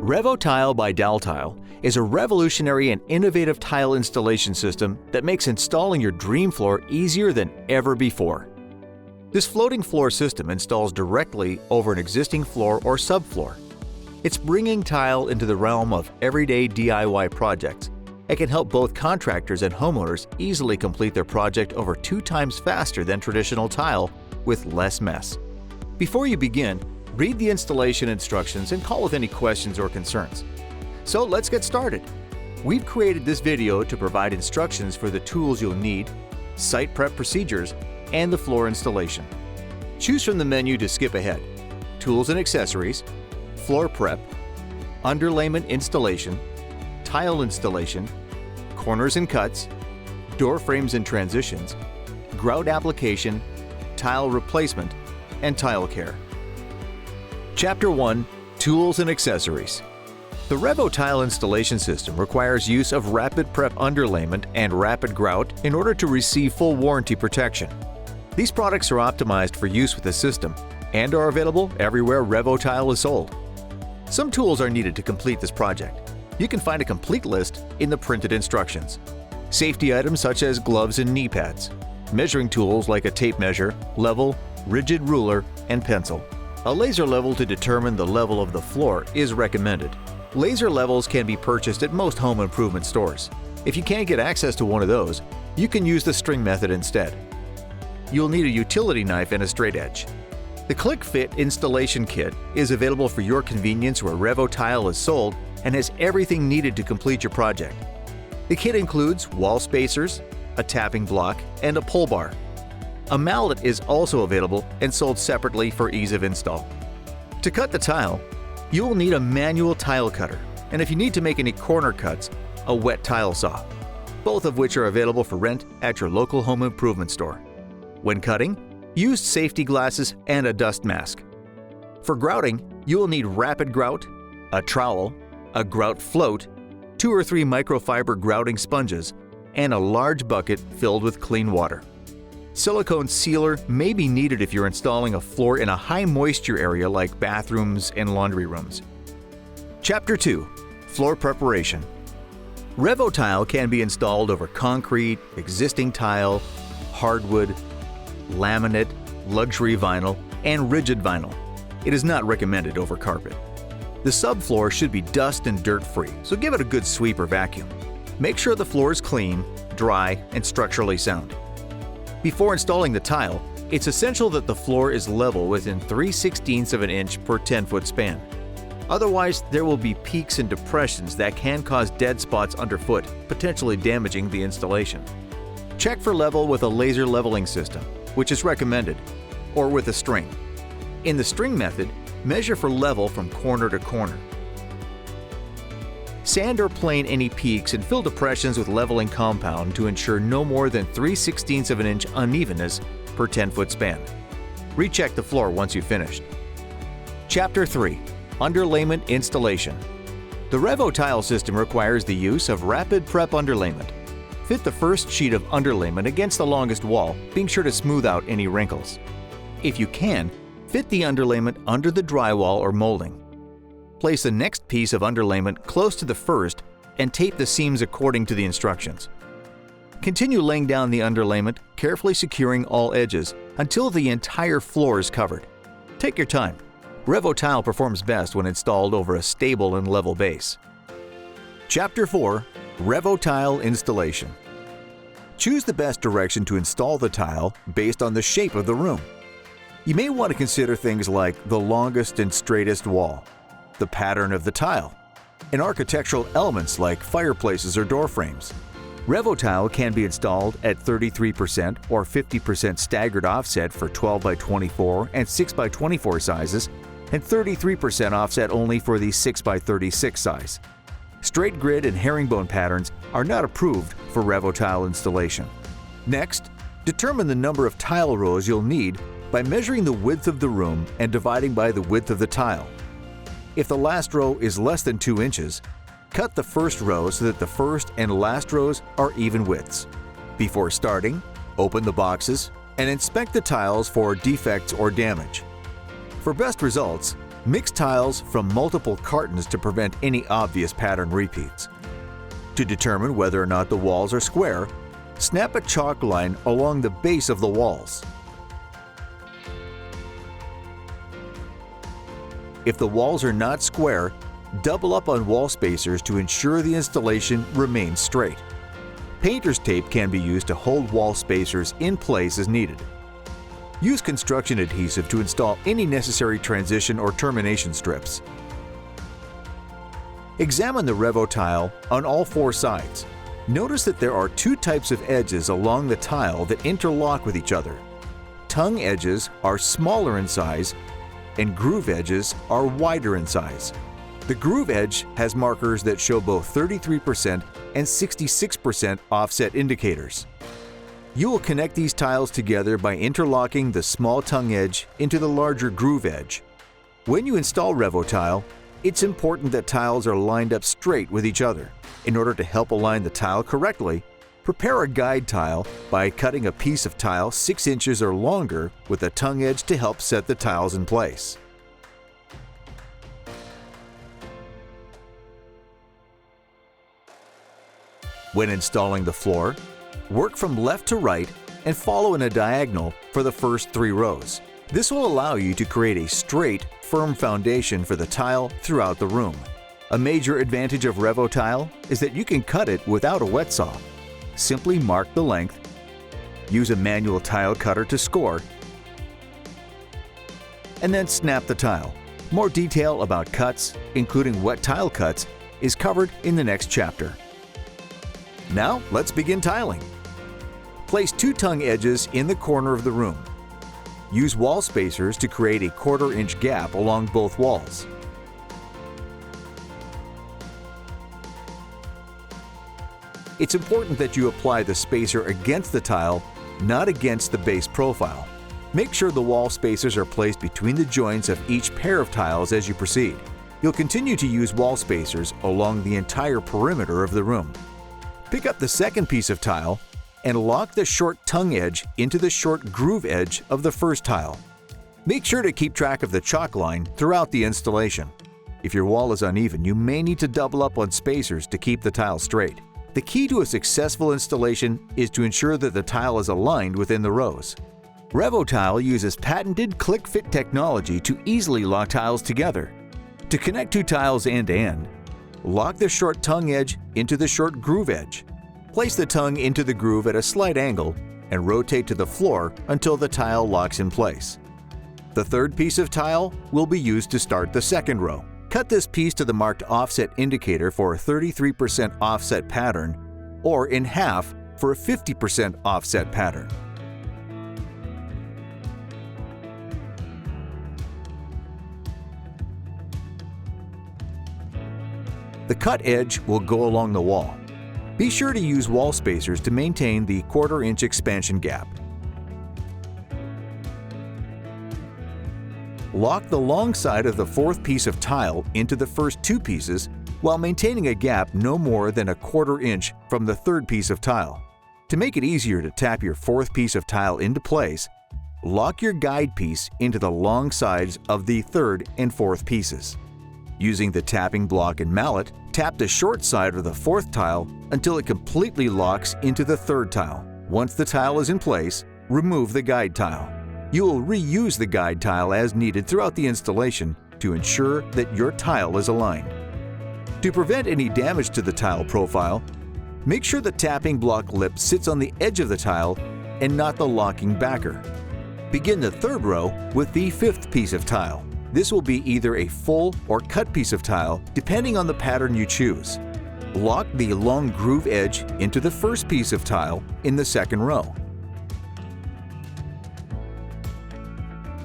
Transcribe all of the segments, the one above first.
RevoTile by Daltile is a revolutionary and innovative tile installation system that makes installing your dream floor easier than ever before. This floating floor system installs directly over an existing floor or subfloor. It's bringing tile into the realm of everyday DIY projects. It can help both contractors and homeowners easily complete their project over 2 times faster than traditional tile with less mess. Before you begin, read the installation instructions and call with any questions or concerns. So let's get started. We've created this video to provide instructions for the tools you'll need, site prep procedures, and the floor installation. Choose from the menu to skip ahead: Tools and Accessories, Floor Prep, Underlayment Installation, Tile Installation, Corners and Cuts, Door Frames and Transitions, Grout Application, Tile Replacement, and Tile Care. Chapter 1: Tools and Accessories. The RevoTile installation system requires use of Rapid Prep Underlayment and Rapid Grout in order to receive full warranty protection. These products are optimized for use with the system and are available everywhere RevoTile is sold. Some tools are needed to complete this project. You can find a complete list in the printed instructions. Safety items such as gloves and knee pads, measuring tools like a tape measure, level, rigid ruler, and pencil. A laser level to determine the level of the floor is recommended. Laser levels can be purchased at most home improvement stores. If you can't get access to one of those, you can use the string method instead. You'll need a utility knife and a straight edge. The Clickfit Installation Kit is available for your convenience where RevoTile is sold and has everything needed to complete your project. The kit includes wall spacers, a tapping block, and a pull bar. A mallet is also available and sold separately for ease of install. To cut the tile, you will need a manual tile cutter, and if you need to make any corner cuts, a wet tile saw, both of which are available for rent at your local home improvement store. When cutting, use safety glasses and a dust mask. For grouting, you will need Rapid Grout, a trowel, a grout float, 2 or 3 microfiber grouting sponges, and a large bucket filled with clean water. Silicone sealer may be needed if you're installing a floor in a high moisture area like bathrooms and laundry rooms. Chapter 2: Floor Preparation. RevoTile can be installed over concrete, existing tile, hardwood, laminate, luxury vinyl, and rigid vinyl. It is not recommended over carpet. The subfloor should be dust and dirt-free, so give it a good sweep or vacuum. Make sure the floor is clean, dry, and structurally sound. Before installing the tile, it's essential that the floor is level within 3/16 of an inch per 10-foot span. Otherwise, there will be peaks and depressions that can cause dead spots underfoot, potentially damaging the installation. Check for level with a laser leveling system, which is recommended, or with a string. In the string method, measure for level from corner to corner. Sand or plane any peaks and fill depressions with leveling compound to ensure no more than 3/16 of an inch unevenness per 10-foot span. Recheck the floor once you've finished. Chapter 3: Underlayment Installation. The RevoTile system requires the use of Rapid Prep Underlayment. Fit the first sheet of underlayment against the longest wall, being sure to smooth out any wrinkles. If you can, fit the underlayment under the drywall or molding. Place the next piece of underlayment close to the first and tape the seams according to the instructions. Continue laying down the underlayment, carefully securing all edges until the entire floor is covered. Take your time. RevoTile performs best when installed over a stable and level base. Chapter 4: RevoTile Installation. Choose the best direction to install the tile based on the shape of the room. You may want to consider things like the longest and straightest wall, the pattern of the tile, and architectural elements like fireplaces or door frames. RevoTile can be installed at 33% or 50% staggered offset for 12 by 24 and 6 by 24 sizes, and 33% offset only for the 6 by 36 size. Straight grid and herringbone patterns are not approved for RevoTile installation. Next, determine the number of tile rows you'll need by measuring the width of the room and dividing by the width of the tile. If the last row is less than 2 inches, cut the first row so that the first and last rows are even widths. Before starting, open the boxes and inspect the tiles for defects or damage. For best results, Mix tiles from multiple cartons to prevent any obvious pattern repeats. To determine whether or not the walls are square, snap a chalk line along the base of the walls. If the walls are not square, double up on wall spacers to ensure the installation remains straight. Painter's tape can be used to hold wall spacers in place as needed. Use construction adhesive to install any necessary transition or termination strips. Examine the RevoTile on all 4 sides. Notice that there are 2 types of edges along the tile that interlock with each other. Tongue edges are smaller in size, and groove edges are wider in size. The groove edge has markers that show both 33% and 66% offset indicators. You will connect these tiles together by interlocking the small tongue edge into the larger groove edge. When you install RevoTile, it's important that tiles are lined up straight with each other. In order to help align the tile correctly, prepare a guide tile by cutting a piece of tile 6 inches or longer with a tongue edge to help set the tiles in place. When installing the floor, work from left to right and follow in a diagonal for the first 3 rows. This will allow you to create a straight, firm foundation for the tile throughout the room. A major advantage of RevoTile is that you can cut it without a wet saw. Simply mark the length, use a manual tile cutter to score, and then snap the tile. More detail about cuts, including wet tile cuts, is covered in the next chapter. Now, let's begin tiling. Place 2 tongue edges in the corner of the room. Use wall spacers to create a 1/4 inch gap along both walls. It's important that you apply the spacer against the tile, not against the base profile. Make sure the wall spacers are placed between the joints of each pair of tiles as you proceed. You'll continue to use wall spacers along the entire perimeter of the room. Pick up the second piece of tile and lock the short tongue edge into the short groove edge of the first tile. Make sure to keep track of the chalk line throughout the installation. If your wall is uneven, you may need to double up on spacers to keep the tile straight. The key to a successful installation is to ensure that the tile is aligned within the rows. RevoTile uses patented Clickfit technology to easily lock tiles together. To connect 2 tiles end-to-end, lock the short tongue edge into the short groove edge. Place the tongue into the groove at a slight angle and rotate to the floor until the tile locks in place. The third piece of tile will be used to start the second row. Cut this piece to the marked offset indicator for a 33% offset pattern, or in half for a 50% offset pattern. The cut edge will go along the wall. Be sure to use wall spacers to maintain the 1/4 inch expansion gap. Lock the long side of the 4th piece of tile into the first 2 pieces while maintaining a gap no more than a 1/4 inch from the 3rd piece of tile. To make it easier to tap your 4th piece of tile into place, lock your guide piece into the long sides of the 3rd and 4th pieces. Using the tapping block and mallet, tap the short side of the 4th tile until it completely locks into the 3rd tile. Once the tile is in place, remove the guide tile. You will reuse the guide tile as needed throughout the installation to ensure that your tile is aligned. To prevent any damage to the tile profile, make sure the tapping block lip sits on the edge of the tile and not the locking backer. Begin the 3rd row with the 5th piece of tile. This will be either a full or cut piece of tile, depending on the pattern you choose. Lock the long groove edge into the 1st piece of tile in the 2nd row.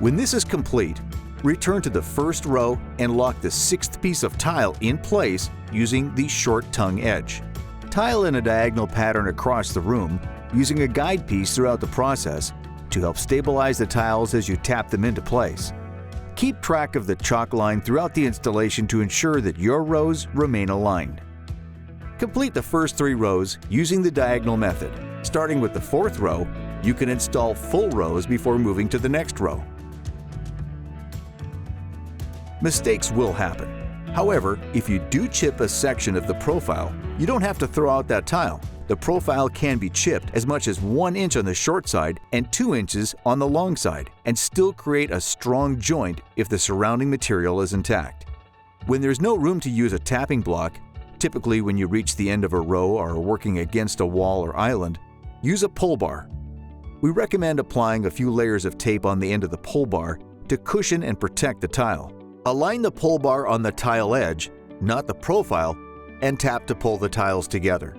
When this is complete, return to the 1st row and lock the 6th piece of tile in place using the short tongue edge. Tile in a diagonal pattern across the room using a guide piece throughout the process to help stabilize the tiles as you tap them into place. Keep track of the chalk line throughout the installation to ensure that your rows remain aligned. Complete the first 3 rows using the diagonal method. Starting with the 4th row, you can install full rows before moving to the next row. Mistakes will happen. However, if you do chip a section of the profile, you don't have to throw out that tile. The profile can be chipped as much as 1 inch on the short side and 2 inches on the long side, and still create a strong joint if the surrounding material is intact. When there's no room to use a tapping block, typically when you reach the end of a row or are working against a wall or island, use a pull bar. We recommend applying a few layers of tape on the end of the pull bar to cushion and protect the tile. Align the pull bar on the tile edge, not the profile, and tap to pull the tiles together.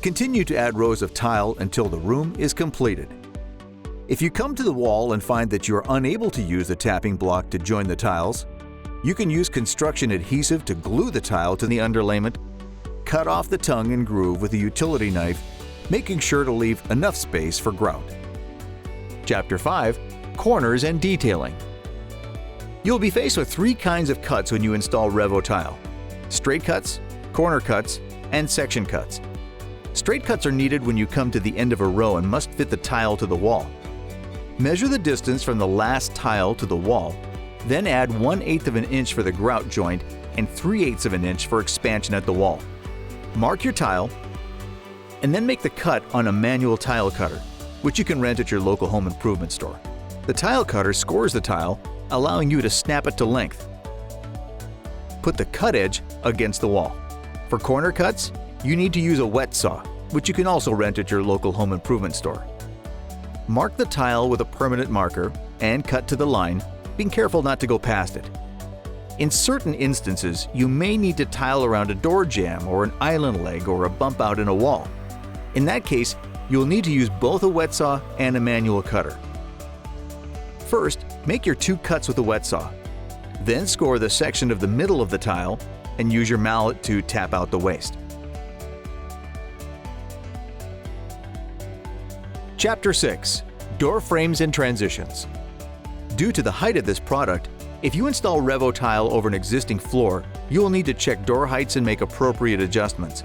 Continue to add rows of tile until the room is completed. If you come to the wall and find that you are unable to use the tapping block to join the tiles, you can use construction adhesive to glue the tile to the underlayment. Cut off the tongue and groove with a utility knife, making sure to leave enough space for grout. Chapter 5. Corners and Detailing. You'll be faced with 3 kinds of cuts when you install RevoTile: straight cuts, corner cuts, and section cuts. Straight cuts are needed when you come to the end of a row and must fit the tile to the wall. Measure the distance from the last tile to the wall, then add 1/8 of an inch for the grout joint and 3/8 of an inch for expansion at the wall. Mark your tile, and then make the cut on a manual tile cutter, which you can rent at your local home improvement store. The tile cutter scores the tile, allowing you to snap it to length. Put the cut edge against the wall. For corner cuts, you need to use a wet saw, which you can also rent at your local home improvement store. Mark the tile with a permanent marker and cut to the line, being careful not to go past it. In certain instances, you may need to tile around a door jamb or an island leg or a bump out in a wall. In that case, you'll need to use both a wet saw and a manual cutter. First, make your 2 cuts with a wet saw. Then score the section of the middle of the tile and use your mallet to tap out the waste. Chapter 6. Door Frames and Transitions. Due to the height of this product, if you install RevoTile over an existing floor, you will need to check door heights and make appropriate adjustments.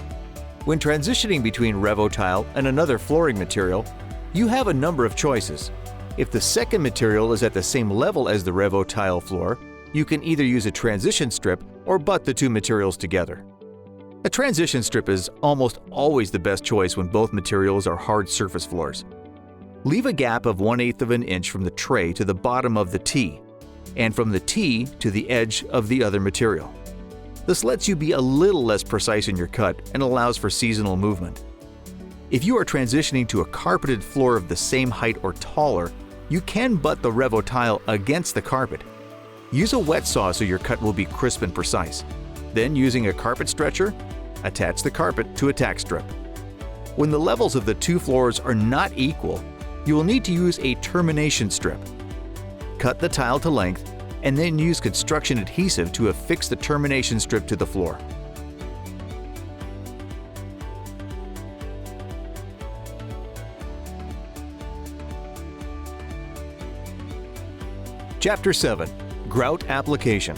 When transitioning between RevoTile and another flooring material, you have a number of choices. If the second material is at the same level as the RevoTile floor, you can either use a transition strip or butt the 2 materials together. A transition strip is almost always the best choice when both materials are hard surface floors. Leave a gap of 1/8 of an inch from the tray to the bottom of the T, and from the T to the edge of the other material. This lets you be a little less precise in your cut and allows for seasonal movement. If you are transitioning to a carpeted floor of the same height or taller, you can butt the RevoTile against the carpet. Use a wet saw so your cut will be crisp and precise. Then, using a carpet stretcher, attach the carpet to a tack strip. When the levels of the 2 floors are not equal, you will need to use a termination strip. Cut the tile to length and then use construction adhesive to affix the termination strip to the floor. Chapter 7. Grout Application.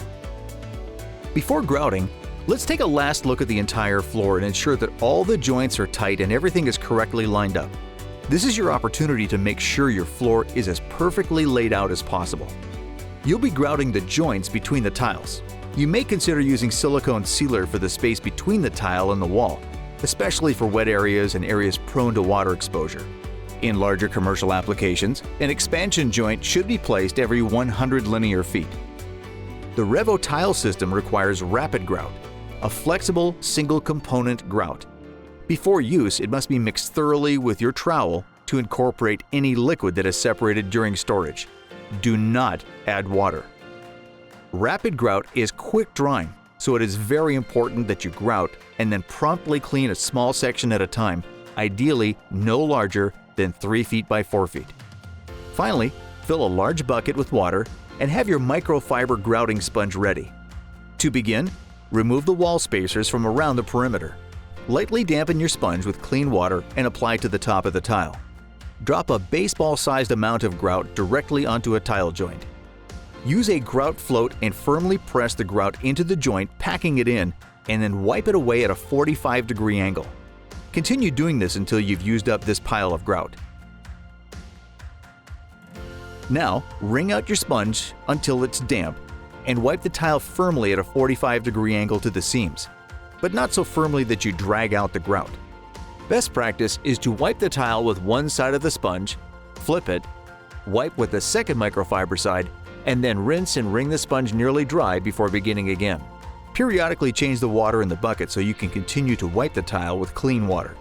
Before grouting, let's take a last look at the entire floor and ensure that all the joints are tight and everything is correctly lined up. This is your opportunity to make sure your floor is as perfectly laid out as possible. You'll be grouting the joints between the tiles. You may consider using silicone sealer for the space between the tile and the wall, especially for wet areas and areas prone to water exposure. In larger commercial applications, an expansion joint should be placed every 100 linear feet. The RevoTile system requires rapid grout, a flexible single-component grout. Before use, it must be mixed thoroughly with your trowel to incorporate any liquid that is separated during storage. Do not add water. Rapid grout is quick drying, so it is very important that you grout and then promptly clean a small section at a time, ideally no larger than 3 feet by 4 feet. Finally, fill a large bucket with water and have your microfiber grouting sponge ready. To begin, remove the wall spacers from around the perimeter. Lightly dampen your sponge with clean water and apply to the top of the tile. Drop a baseball-sized amount of grout directly onto a tile joint. Use a grout float and firmly press the grout into the joint, packing it in, and then wipe it away at a 45-degree angle. Continue doing this until you've used up this pile of grout. Now, wring out your sponge until it's damp and wipe the tile firmly at a 45-degree angle to the seams, but not so firmly that you drag out the grout. Best practice is to wipe the tile with one side of the sponge, flip it, wipe with the second microfiber side, and then rinse and wring the sponge nearly dry before beginning again. Periodically change the water in the bucket so you can continue to wipe the tile with clean water.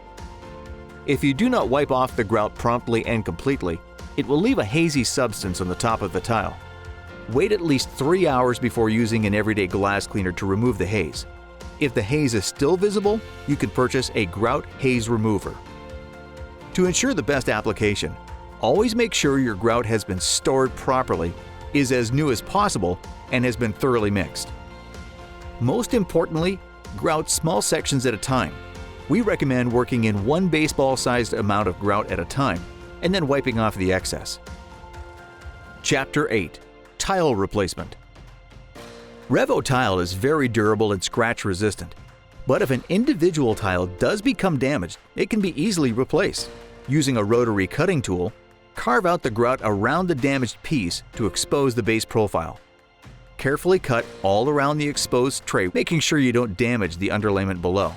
If you do not wipe off the grout promptly and completely, it will leave a hazy substance on the top of the tile. Wait at least 3 hours before using an everyday glass cleaner to remove the haze. If the haze is still visible, you can purchase a Grout Haze Remover. To ensure the best application, always make sure your grout has been stored properly, is as new as possible, and has been thoroughly mixed. Most importantly, grout small sections at a time. We recommend working in one baseball-sized amount of grout at a time, and then wiping off the excess. Chapter 8. Tile Replacement. RevoTile is very durable and scratch-resistant, but if an individual tile does become damaged, it can be easily replaced. Using a rotary cutting tool, carve out the grout around the damaged piece to expose the base profile. Carefully cut all around the exposed tray, making sure you don't damage the underlayment below.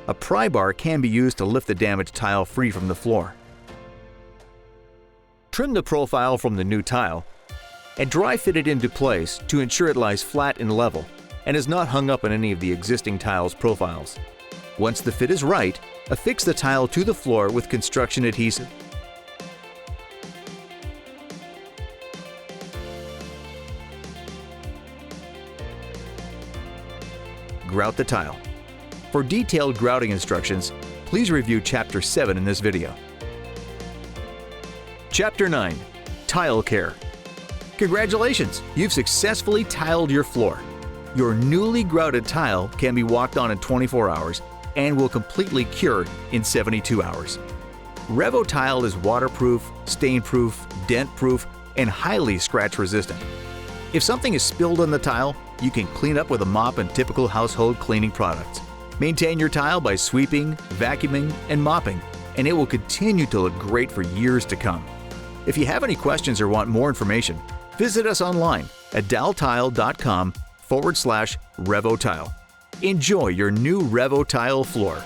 A pry bar can be used to lift the damaged tile free from the floor. Trim the profile from the new tile and dry fit it into place to ensure it lies flat and level and is not hung up on any of the existing tile's profiles. Once the fit is right, affix the tile to the floor with construction adhesive. Grout the tile. For detailed grouting instructions, please review Chapter 7 in this video. Chapter 9. Tile Care. Congratulations! You've successfully tiled your floor. Your newly grouted tile can be walked on in 24 hours and will completely cure in 72 hours. RevoTile is waterproof, stain-proof, dent-proof, and highly scratch-resistant. If something is spilled on the tile, you can clean up with a mop and typical household cleaning products. Maintain your tile by sweeping, vacuuming, and mopping, and it will continue to look great for years to come. If you have any questions or want more information, visit us online at daltile.com/RevoTile. Enjoy your new RevoTile floor.